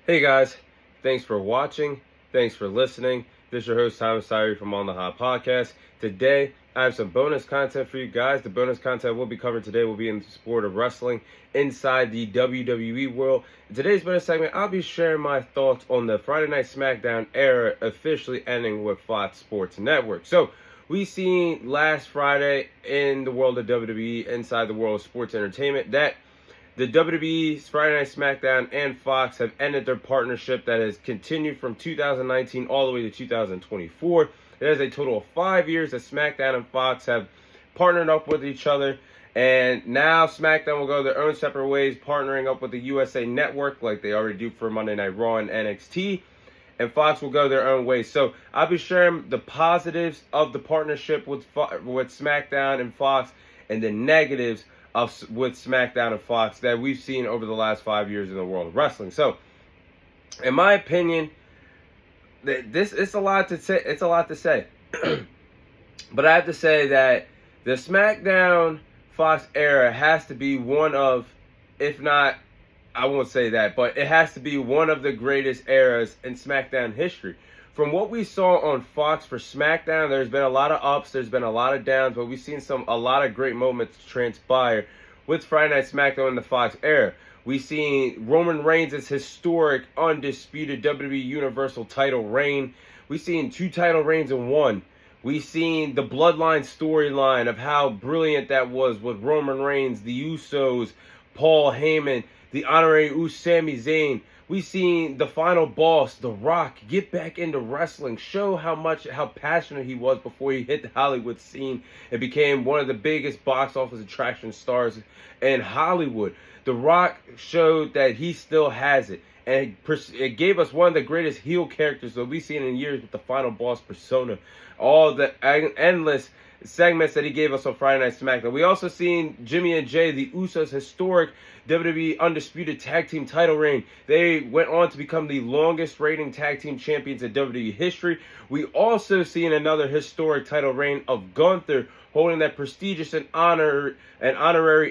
Hey guys, thanks for watching. Thanks for listening. This is your host, Thomas Sirey from On the Hot Podcast. Today, I have some bonus content for you guys. The bonus content we'll be covering today will be in the sport of wrestling inside the WWE world. In today's bonus segment, I'll be sharing my thoughts on the Friday Night Smackdown era officially ending with Fox Sports Network. So, we seen last Friday in the world of WWE, inside the world of sports entertainment, that the WWE's Friday Night Smackdown and Fox have ended their partnership that has continued from 2019 all the way to 2024. It has a total of 5 years that SmackDown and Fox have partnered up with each other. And now SmackDown will go their own separate ways, partnering up with the USA Network like they already do for Monday Night Raw and NXT. And Fox will go their own way. So I'll be sharing the positives of the partnership with SmackDown and Fox and the negatives with SmackDown and Fox that we've seen over the last 5 years in the world of wrestling. So, in my opinion, it's a lot to say. It's a lot to say, but I have to say that the SmackDown Fox era has to be one of, if not, I won't say that, but it has to be one of the greatest eras in SmackDown history. From what we saw on Fox for SmackDown, there's been a lot of ups, there's been a lot of downs, but we've seen a lot of great moments transpire with Friday Night SmackDown in the Fox era. We've seen Roman Reigns' historic, undisputed WWE Universal title reign. We've seen 2 title reigns in one. We've seen the Bloodline storyline of how brilliant that was with Roman Reigns, the Usos, Paul Heyman, the honorary Sami Zayn. We've seen the final boss, The Rock, get back into wrestling, show how passionate he was before he hit the Hollywood scene and became one of the biggest box office attraction stars in Hollywood. The Rock showed that he still has it, and it gave us one of the greatest heel characters that we've seen in years with the final boss persona. All the endless segments that he gave us on Friday Night SmackDown. We also seen Jimmy and Jay, the Usos' historic WWE Undisputed Tag Team title reign. They went on to become the longest reigning tag team champions in WWE history. We also seen another historic title reign of Gunther holding that prestigious and honorary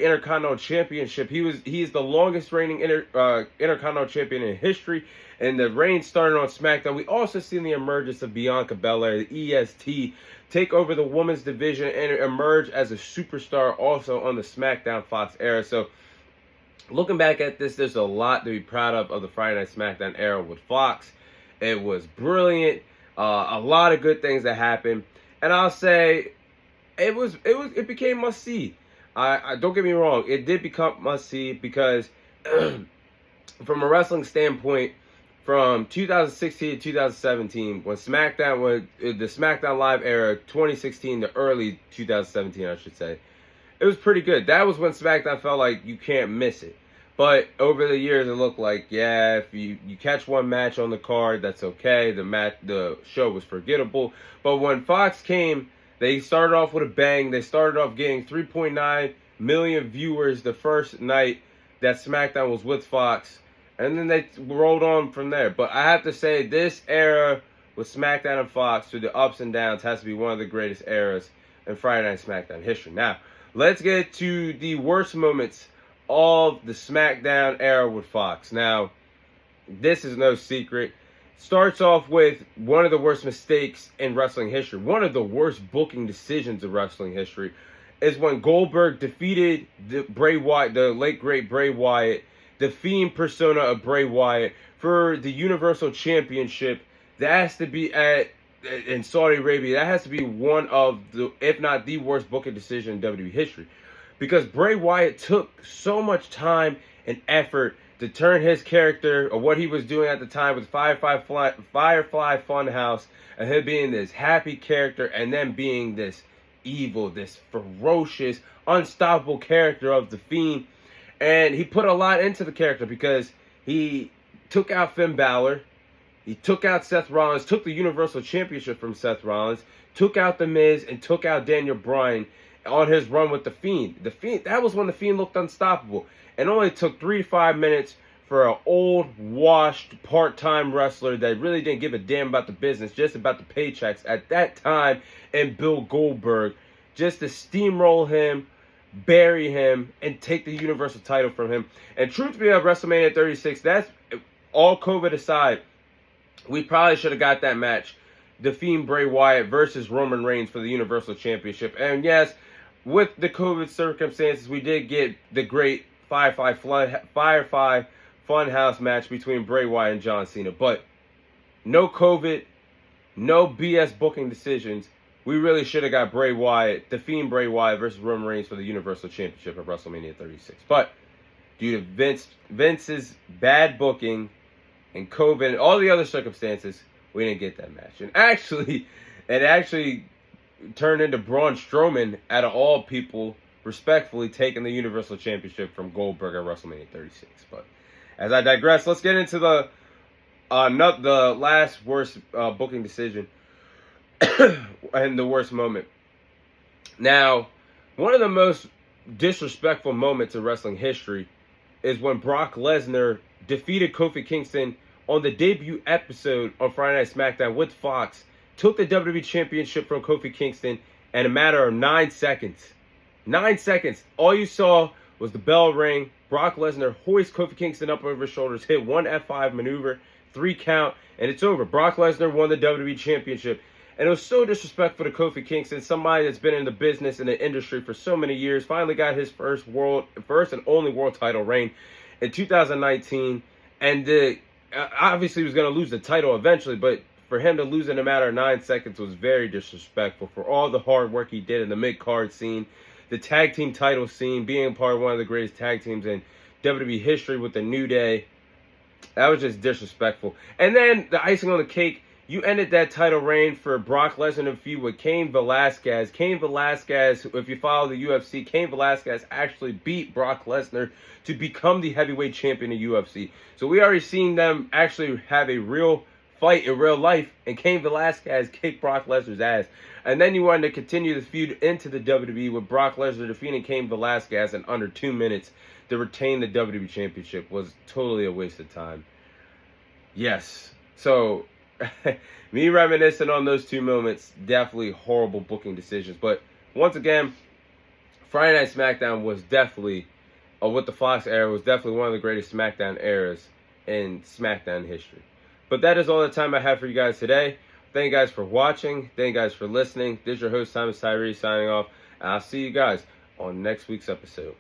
Intercontinental Championship. He is the longest reigning Intercontinental Champion in history. And the reign started on SmackDown. We also seen the emergence of Bianca Belair, the EST, take over the women's division and emerge as a superstar also on the SmackDown Fox era. So, looking back at this, there's a lot to be proud of the Friday Night SmackDown era with Fox. It was brilliant. A lot of good things that happened. And I'll say it became must see. I don't get me wrong, it did become must see because from a wrestling standpoint, from 2016 to 2017, when the SmackDown Live era, 2016 to early 2017, I should say, it was pretty good. That was when SmackDown felt like you can't miss it. But over the years, it looked like, yeah, if you catch one match on the card, that's okay. The show was forgettable. But when Fox came, they started off with a bang. They started off getting 3.9 million viewers the first night that SmackDown was with Fox. And then they rolled on from there. But I have to say, this era with SmackDown and Fox, through the ups and downs, has to be one of the greatest eras in Friday Night SmackDown history. Now, let's get to the worst moments of the SmackDown era with Fox. Now, this is no secret. Starts off with one of the worst mistakes in wrestling history. One of the worst booking decisions of wrestling history is when Goldberg defeated the late great Bray Wyatt, the Fiend persona of Bray Wyatt, for the Universal Championship. That has to be in Saudi Arabia. That has to be one of the, if not the worst booking decision in WWE history. Because Bray Wyatt took so much time and effort to turn his character, or what he was doing at the time with Firefly Funhouse, and him being this happy character, and then being this evil, this ferocious, unstoppable character of the Fiend. And he put a lot into the character because he took out Finn Balor, he took out Seth Rollins, took the Universal Championship from Seth Rollins, took out The Miz, and took out Daniel Bryan on his run with The Fiend. That was when The Fiend looked unstoppable. And only took 3 to 5 minutes for an old, washed, part-time wrestler that really didn't give a damn about the business, just about the paychecks at that time, and Bill Goldberg, just to steamroll him, bury him, and take the Universal title from him. And truth be told, WrestleMania 36, that's all COVID aside, we probably should have got that match. The Fiend Bray Wyatt versus Roman Reigns for the Universal Championship. And yes, with the COVID circumstances, we did get the great Firefly Funhouse match between Bray Wyatt and John Cena. But no COVID, no BS booking decisions. We really should have got Bray Wyatt, the Fiend Bray Wyatt versus Roman Reigns for the Universal Championship at WrestleMania 36. But due to Vince's bad booking and COVID and all the other circumstances, we didn't get that match. And actually, it actually turned into Braun Strowman, out of all people, respectfully taking the Universal Championship from Goldberg at WrestleMania 36. But as I digress, let's get into the last worst booking decision and the worst moment. Now, one of the most disrespectful moments in wrestling history is when Brock Lesnar defeated Kofi Kingston on the debut episode on Friday Night SmackDown with Fox, took the WWE Championship from Kofi Kingston in a matter of 9 seconds. 9 seconds. All you saw was the bell ring, Brock Lesnar hoist Kofi Kingston up over his shoulders, hit one F5 maneuver, 3 count, and it's over. And Lesnar won the WWE Championship. And it was so disrespectful to Kofi Kingston, somebody that's been in the business, in the industry for so many years, finally got his first and only world title reign in 2019. And obviously he was going to lose the title eventually, but for him to lose in a matter of 9 seconds was very disrespectful for all the hard work he did in the mid-card scene, the tag team title scene, being part of one of the greatest tag teams in WWE history with the New Day. That was just disrespectful. And then the icing on the cake, you ended that title reign for Brock Lesnar to feud with Cain Velasquez. Cain Velasquez, if you follow the UFC, Cain Velasquez actually beat Brock Lesnar to become the heavyweight champion of UFC. So we already seen them actually have a real fight in real life, and Cain Velasquez kicked Brock Lesnar's ass. And then you wanted to continue the feud into the WWE with Brock Lesnar defeating Cain Velasquez in under 2 minutes to retain the WWE Championship. Was totally a waste of time. Yes. So me reminiscing on those 2 moments, definitely horrible booking decisions. But once again, Friday Night SmackDown was definitely, with the Fox era, was definitely one of the greatest SmackDown eras in SmackDown history. But that is all the time I have for you guys today. Thank you guys for watching. Thank you guys for listening. This is your host, Thomas Tyree, signing off. And I'll see you guys on next week's episode.